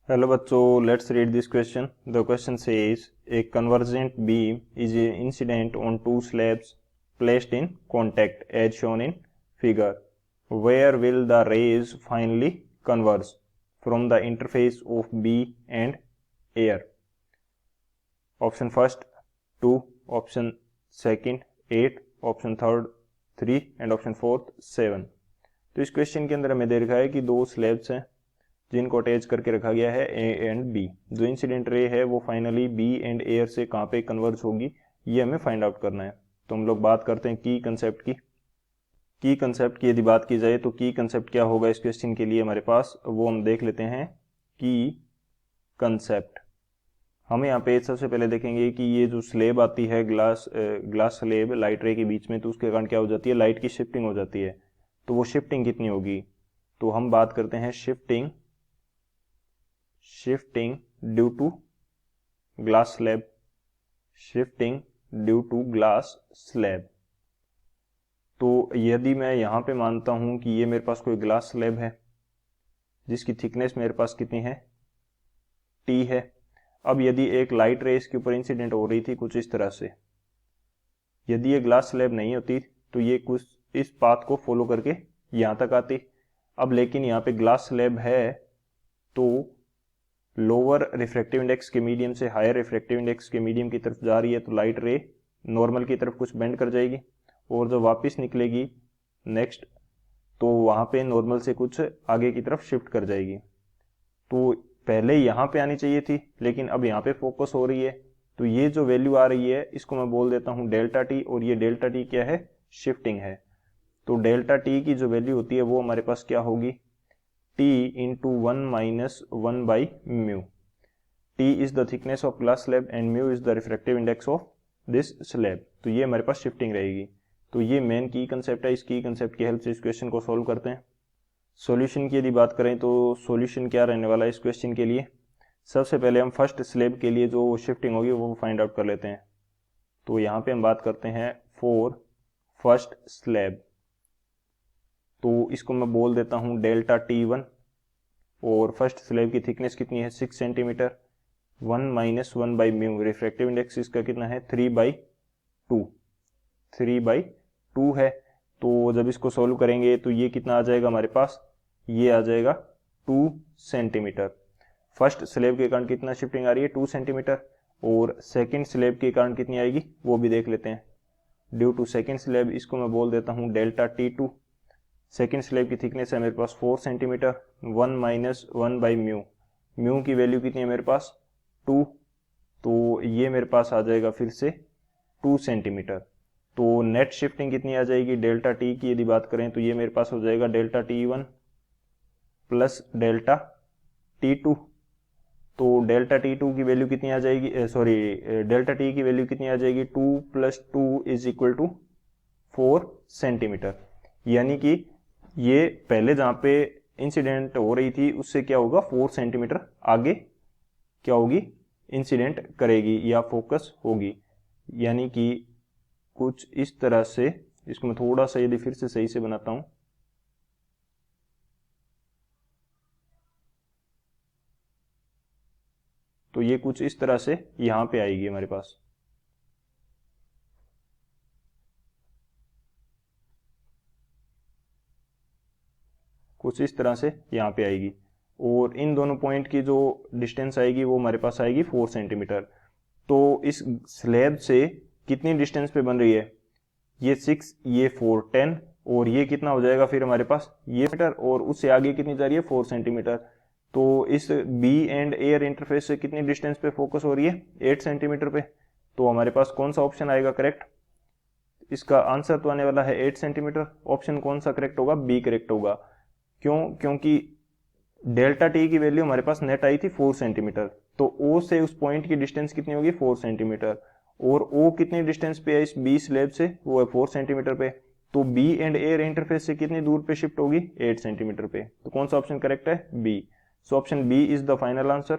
Hello बच्चों, let's read this question. The question says a convergent beam is incident on two slabs placed in contact as shown in figure. Where will the rays finally converge from the interface of B and air? Option first 2, option second 8, option third 3 and option fourth 7. तो इस question के अंदर हमें दे रखा है कि दो slabs हैं जिनको अटैच करके रखा गया है ए एंड बी. जो इंसिडेंट रे है वो फाइनली बी एंड एयर से कहाँ पे कन्वर्ज होगी, ये हमें फाइंड आउट करना है. तो हम लोग बात करते हैं की कंसेप्ट की. की कंसेप्ट की यदि बात की जाए तो की कंसेप्ट क्या होगा इस क्वेश्चन के लिए हमारे पास, वो हम देख लेते हैं. की कंसेप्ट हमें यहाँ पे सबसे पहले देखेंगे कि ये जो स्लेब आती है ग्लास स्लेब लाइट रे के बीच में, तो उसके कारण क्या हो जाती है, लाइट की शिफ्टिंग हो जाती है. तो वो शिफ्टिंग कितनी होगी, तो हम बात करते हैं shifting due to glass slab. Shifting due to glass slab. तो यदि मैं यहां पे मानता हूं कि ये मेरे पास कोई ग्लास स्लैब है जिसकी थिकनेस मेरे पास कितनी है, टी है. अब यदि एक लाइट रे इसके ऊपर इंसिडेंट हो रही थी कुछ इस तरह से, यदि ये ग्लास स्लैब नहीं होती तो ये कुछ इस पाथ को फॉलो करके यहां तक आती. अब लेकिन यहाँ पे ग्लास स्लैब है तो लोअर रिफ्रैक्टिव इंडेक्स के मीडियम से हायर रिफ्रैक्टिव इंडेक्स के मीडियम की तरफ जा रही है, तो लाइट रे नॉर्मल की तरफ कुछ बेंड कर जाएगी और जब वापस निकलेगी नेक्स्ट, तो वहां पे नॉर्मल से कुछ आगे की तरफ शिफ्ट कर जाएगी. तो पहले यहाँ पे आनी चाहिए थी लेकिन अब यहाँ पे फोकस हो रही है. तो ये जो वैल्यू आ रही है इसको मैं बोल देता हूँ डेल्टा टी, और ये डेल्टा टी क्या है, शिफ्टिंग है. तो डेल्टा टी की जो वैल्यू होती है वो हमारे पास क्या होगी, T into 1 minus 1 by mu. T is the thickness of glass slab and mu is the refractive index of this slab. तो ये हमारे पास शिफ्टिंग रहेगी. तो ये मेन की कंसेप्ट है. इस की कंसेप्ट की हेल्प से इस क्वेश्चन को सॉल्व करते हैं. सॉल्यूशन की यदि बात करें तो सॉल्यूशन क्या रहने वाला है इस क्वेश्चन के लिए, सबसे पहले हम फर्स्ट स्लैब के लिए जो शिफ्टिंग होगी वो फाइंड आउट कर लेते हैं. तो यहाँ पे हम बात करते हैं फॉर फर्स्ट स्लैब. तो इसको मैं बोल देता हूं डेल्टा T1 और फर्स्ट स्लैब की थिकनेस कितनी है 6 centimetre. 1 minus 1 by mu, refractive index इसका कितना है 3/2 है. तो जब इसको सोल्व करेंगे तो ये कितना आ जाएगा हमारे पास, ये आ जाएगा 2 सेंटीमीटर. फर्स्ट स्लैब के कारण कितना शिफ्टिंग आ रही है 2 सेंटीमीटर, और सेकेंड स्लैब के कारण कितनी आएगी वो भी देख लेते हैं. ड्यू टू सेकेंड स्लैब इसको मैं बोल देता हूँ डेल्टा T2. सेकेंड स्लैब की थिकनेस है मेरे पास 4 centimetre. 1 minus 1 by mu, mu की वैल्यू कितनी है मेरे पास 2, तो ये मेरे पास आ जाएगा फिर से 2 सेंटीमीटर. तो नेट शिफ्टिंग कितनी आ जाएगी डेल्टा टी की यदि बात करें तो ये मेरे पास हो जाएगा delta T1 plus delta T2. तो डेल्टा T2 की वैल्यू कितनी आ जाएगी, डेल्टा टी की वैल्यू कितनी आ जाएगी 2 plus 2 is equal to 4 centimetre. यानी कि ये पहले जहां पे इंसिडेंट हो रही थी उससे क्या होगा 4 सेंटीमीटर आगे क्या होगी, इंसिडेंट करेगी या फोकस होगी. यानी कि कुछ इस तरह से, इसको मैं थोड़ा सा यदि फिर से सही से बनाता हूं, तो ये कुछ इस तरह से यहां पे आएगी हमारे पास. कुछ इस तरह से यहाँ पे आएगी, और इन दोनों पॉइंट की जो डिस्टेंस आएगी वो हमारे पास आएगी 4 सेंटीमीटर. तो इस स्लैब से कितनी डिस्टेंस पे बन रही है, ये 6, ये 4, 10, और ये कितना हो जाएगा फिर हमारे पास ये मीटर, और उससे आगे कितनी जा रही है 4 सेंटीमीटर. तो इस बी एंड एयर इंटरफेस से कितनी डिस्टेंस पे फोकस हो रही है 8 सेंटीमीटर पे. तो हमारे पास कौन सा ऑप्शन आएगा करेक्ट, इसका आंसर तो आने वाला है 8 सेंटीमीटर. ऑप्शन कौन सा करेक्ट होगा, बी करेक्ट होगा. क्यों, क्योंकि डेल्टा टी की वैल्यू हमारे पास नेट आई थी 4 सेंटीमीटर, तो ओ से उस पॉइंट की डिस्टेंस कितनी होगी 4 सेंटीमीटर, और ओ कितनी डिस्टेंस पे है इस बी स्लैब से, वो है 4 सेंटीमीटर पे. तो बी एंड एयर इंटरफेस से कितनी दूर पे शिफ्ट होगी 8 सेंटीमीटर पे. तो कौन सा ऑप्शन करेक्ट है, B. So option B is the final answer.